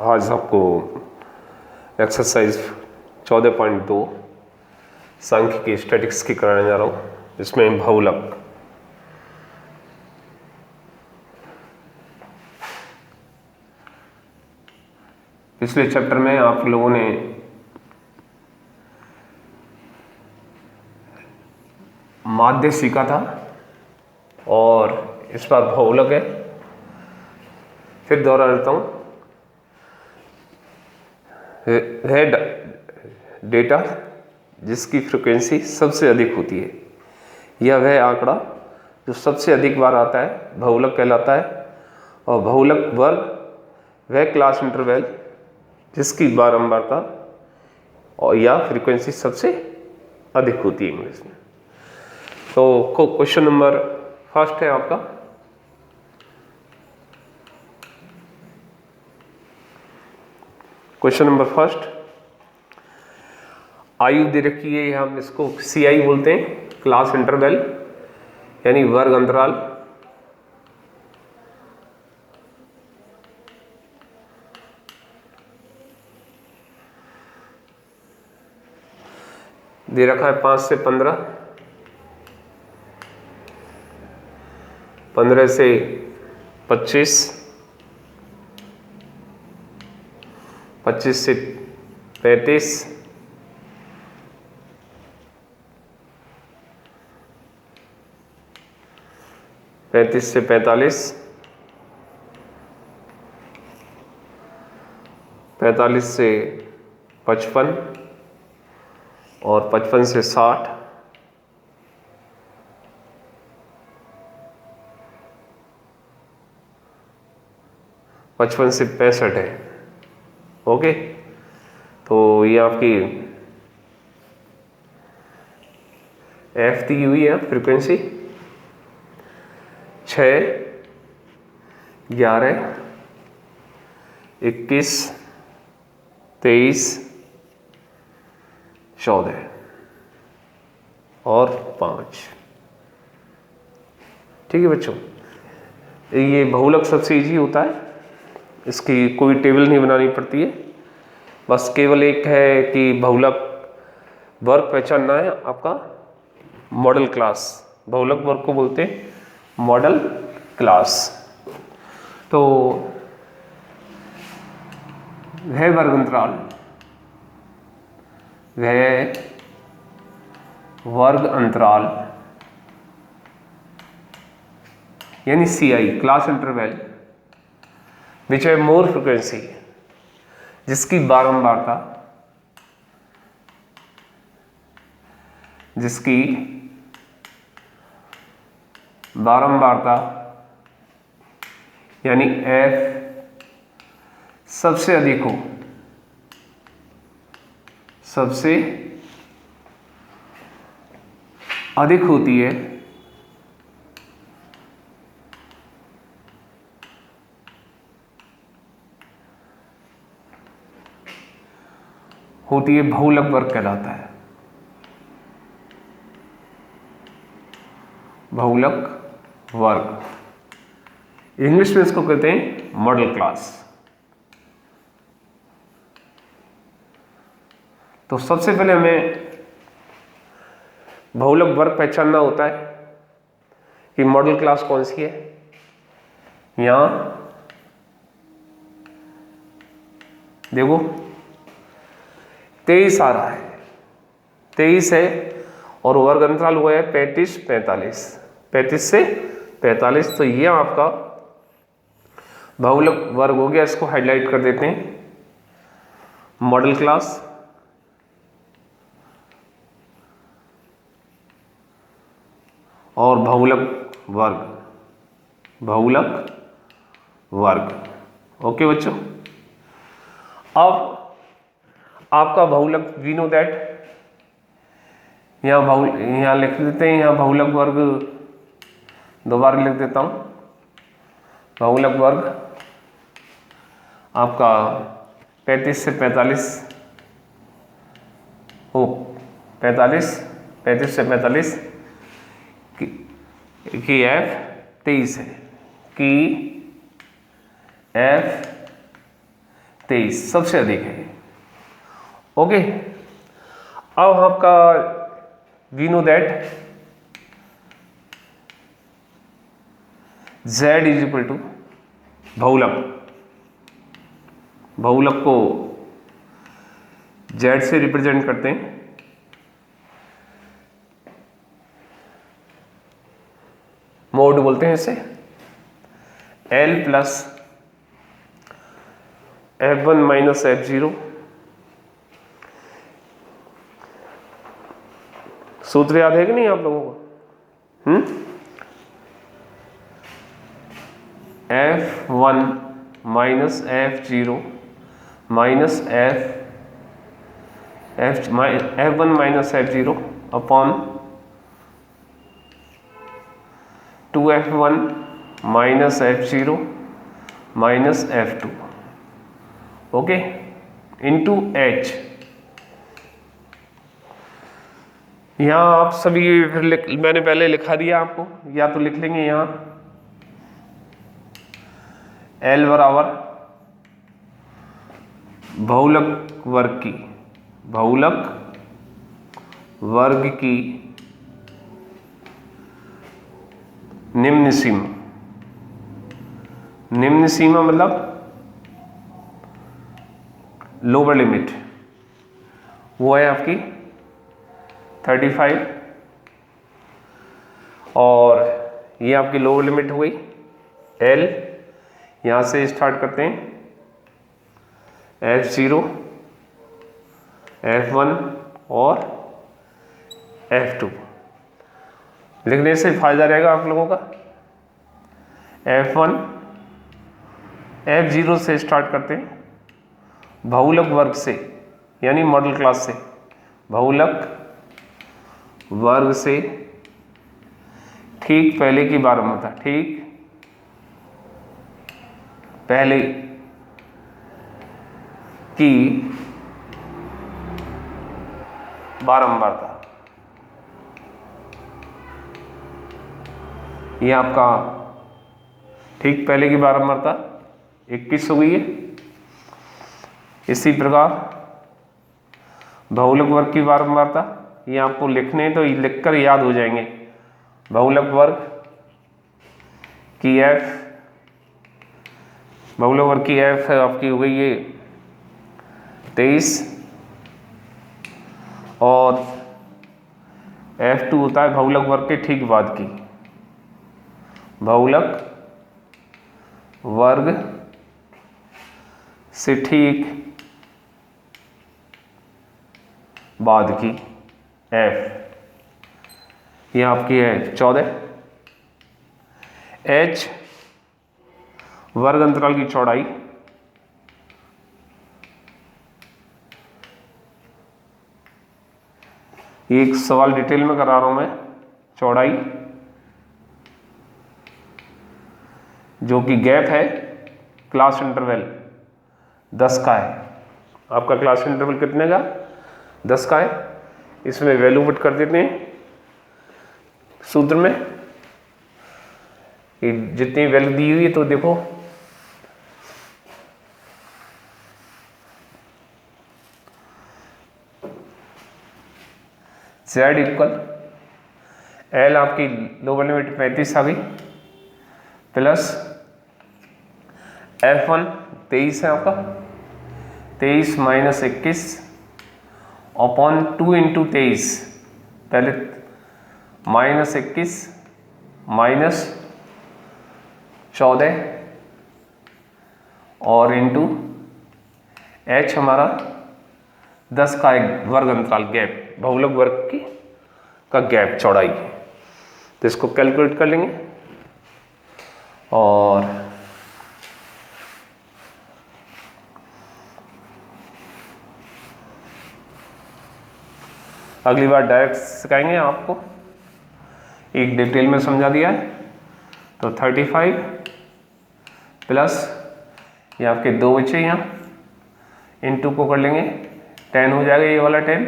आज आपको एक्सरसाइज 14.2 सांख्यिकी स्टैटिक्स की कराने जा रहा हूँ। इसमें बहुलक पिछले चैप्टर में आप लोगों ने माध्य सीखा था और इस बार बहुलक है। फिर दोहरा देता हूँ, है डेटा जिसकी फ्रीक्वेंसी सबसे अधिक होती है, यह वह आंकड़ा जो सबसे अधिक बार आता है बहुलक कहलाता है। और बहुलक वर्ग वह क्लास इंटरवल जिसकी बारंबारता और या फ्रीक्वेंसी सबसे अधिक होती है इंग्लिश में। तो क्वेश्चन नंबर फर्स्ट है आपका, क्वेश्चन नंबर फर्स्ट, आयु दे रखी है, हम इसको CI बोलते हैं, क्लास इंटरवल यानी वर्ग अंतराल। दे रखा है 5 से 15, 15 से 25, 25 से 35, 35 से 45, 45 से 55 और 55 से 60, 55 से 65 है। ओके, तो ये आपकी एफ दी हुई है फ्रीक्वेंसी 6, 11, 21, 23, 14 और 5। ठीक है बच्चों, ये बहुलक सबसे इजी होता है, इसकी कोई टेबल नहीं बनानी पड़ती है। बस केवल एक है कि बहुलक वर्ग पहचानना है आपका, मॉडल क्लास। बहुलक वर्ग को बोलते हैं मॉडल क्लास। तो वह वर्ग अंतराल, वह वर्ग अंतराल यानी CI, क्लास इंटरवल विच है मोर फ्रीक्वेंसी, जिसकी बारंबारता, जिसकी बारंबारता यानी F सबसे अधिक हो, सबसे अधिक होती है बहुलक वर्ग कहलाता है। बहुलक वर्ग इंग्लिश में इसको कहते हैं मॉडल क्लास। तो सबसे पहले हमें बहुलक वर्ग पहचानना होता है कि मॉडल क्लास कौन सी है। यहां देखो 23 आ रहा है, 23 है और वर्ग अंतराल हुआ है 35, 45, 35 से 45। तो ये आपका बहुलक वर्ग हो गया। इसको हाईलाइट कर देते हैं, मॉडल क्लास। और बहुलक वर्ग, बहुलक वर्ग। ओके बच्चों, अब आपका बहुलक वी नो दैट, यहाँ लिख देते हैं, यहाँ बहुलक वर्ग दोबारा लिख देता हूँ। बहुलक वर्ग आपका 35 से 45 हो, 35 से 45 की F 23 है, कि F 23 सबसे अधिक है। ओके, अब आपका we know that z is equal to बहुलक। बहुलक को z से रिप्रेजेंट करते हैं। मोड बोलते हैं इसे। L plus F1 minus F0, सूत्र याद है कि नहीं आप लोगों को? F1 minus F0 minus F1 minus F0 upon 2F1 minus F0 minus F2, okay, into H। यहाँ आप सभी मैंने पहले लिखा दिया आपको, या तो लिख लेंगे यहाँ L बराबर बहुलक वर्ग की निम्न सीमा मतलब लोअर लिमिट, वो है आपकी 35, और ये आपकी लोअर लिमिट हो गई L। यहाँ से स्टार्ट करते हैं F0, F1 और F2। लिखने से फायदा रहेगा आप लोगों का। F1 F0 से स्टार्ट करते हैं, बहुलक वर्ग से, यानी मॉडल क्लास से, बहुलक वर्ग से ठीक पहले की बारंबारता, ठीक पहले की बारंबारता। ये आपका ठीक पहले की बारंबारता 21 हो गई है। इसी प्रकार बहुलक वर्ग की बारंबारता, ये आपको लिखने तो लिखकर याद हो जाएंगे। बहुलक वर्ग की f आपकी हो गई ये 23, और F2 होता है बहुलक वर्ग के ठीक बाद की, बहुलक वर्ग से ठीक बाद की F, ये आपकी है 14। H वर्ग अंतराल की चौड़ाई, ये एक सवाल डिटेल में करा रहा हूं मैं। चौड़ाई जो कि गैप है, क्लास इंटरवल 10 का है। आपका क्लास इंटरवल कितने का? 10 का है। इसमें वैल्यू पुट कर देते हैं सूत्र में, कि जितनी वैल्यू दी हुई है, तो देखो Z इक्वल L आपकी लोअर लिमिट 35 आ गई, प्लस F1 23 है आपका, 23 माइनस 21 अपॉन 2 इंटू 23, पहले माइनस 21 माइनस 14 और इंटू H हमारा 10 का एक वर्ग अंतराल गैप, बहुलक वर्ग की का गैप चौड़ाई, तो इसको कैलकुलेट कर लेंगे। और अगली बार डायरेक्ट सिखाएंगे आपको, एक डिटेल में समझा दिया है। तो 35 प्लस ये आपके 2 बचे यहाँ, इंटू को कर लेंगे 10 हो जाएगा, ये वाला 10,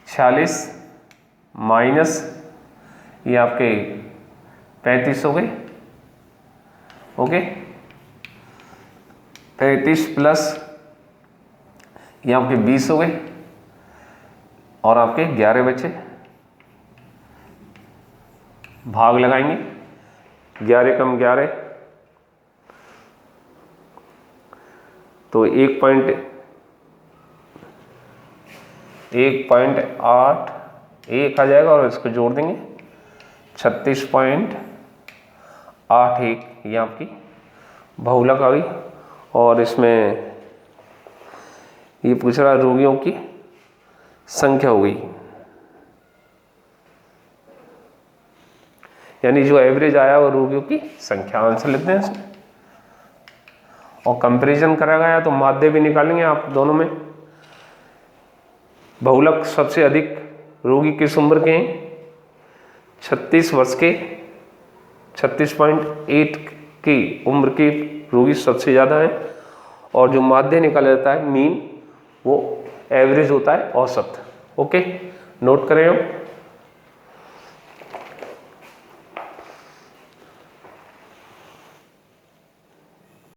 46 माइनस ये आपके 35 हो गए, ओके। 35 प्लस ये आपके 20 हो गए और आपके 11 बचे, भाग लगाएंगे 11 कम 11 तो 1.8 1 आ जाएगा और इसको जोड़ देंगे 36.81 ये आपकी बहुलक आ गई। और इसमें ये पूछ रहा है रोगियों की संख्या हो गई, यानी जो एवरेज आया वो रोगियों की संख्या, आंसर लिखते हैं इसमें। और कंपैरिजन करा गया तो माध्य भी निकालेंगे आप दोनों में। बहुलक सबसे अधिक रोगी किस उम्र के हैं? 36 वर्ष के, 36.8 की उम्र के रोगी सबसे ज़्यादा हैं। और जो माध्य निकाला जाता है मीन, वो एवरेज होता है, औसत। ओके, नोट करें आप।